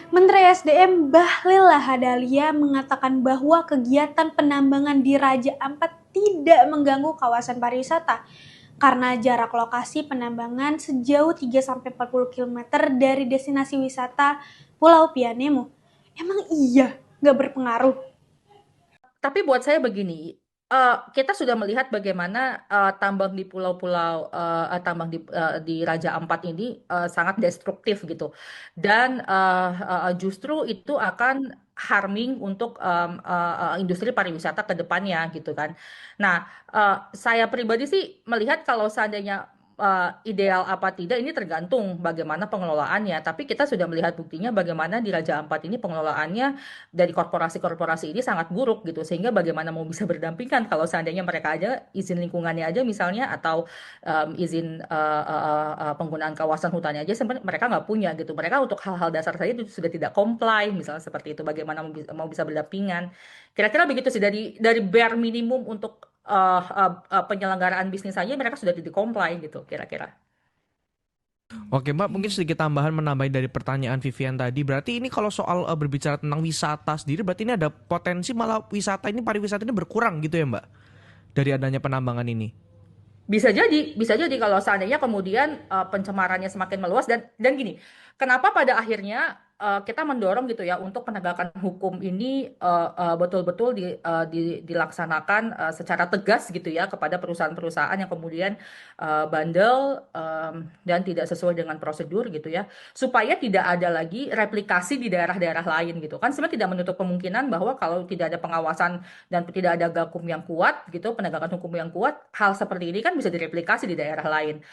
Menteri SDM Bahlil Lahadalia mengatakan bahwa kegiatan penambangan di Raja Ampat tidak mengganggu kawasan pariwisata karena jarak lokasi penambangan sejauh 3-40 km dari destinasi wisata Pulau Pianemo. Emang iya nggak berpengaruh? Tapi buat saya begini, kita sudah melihat bagaimana tambang di pulau-pulau, tambang di Raja Ampat ini sangat destruktif gitu, dan justru itu akan harming untuk industri pariwisata ke depannya gitu kan. Nah, saya pribadi sih melihat kalau seandainya ideal apa tidak ini tergantung bagaimana pengelolaannya. Tapi kita sudah melihat buktinya bagaimana di Raja Ampat ini pengelolaannya dari korporasi-korporasi ini sangat buruk gitu, sehingga bagaimana mau bisa berdampingan kalau seandainya mereka aja izin lingkungannya aja misalnya, atau izin penggunaan kawasan hutannya aja sebenarnya mereka nggak punya gitu. Mereka untuk hal-hal dasar saja itu sudah tidak comply misalnya seperti itu, bagaimana mau bisa berdampingan. Kira-kira begitu sih, dari bare minimum untuk penyelenggaraan bisnis saja mereka sudah tidak comply gitu kira-kira. Oke Mbak, mungkin sedikit tambahan menambahin dari pertanyaan Vivian tadi. Berarti ini kalau soal berbicara tentang wisata sendiri, berarti ini ada potensi malah wisata ini, pariwisata ini berkurang gitu ya Mbak? Dari adanya penambangan ini. Bisa jadi kalau seandainya kemudian pencemarannya semakin meluas, dan gini, kenapa pada akhirnya kita mendorong gitu ya untuk penegakan hukum ini betul-betul dilaksanakan secara tegas gitu ya kepada perusahaan-perusahaan yang kemudian bandel dan tidak sesuai dengan prosedur gitu ya, supaya tidak ada lagi replikasi di daerah-daerah lain gitu kan. Sebenarnya tidak menutup kemungkinan bahwa kalau tidak ada pengawasan dan tidak ada gakum yang kuat gitu, penegakan hukum yang kuat, hal seperti ini kan bisa direplikasi di daerah lain.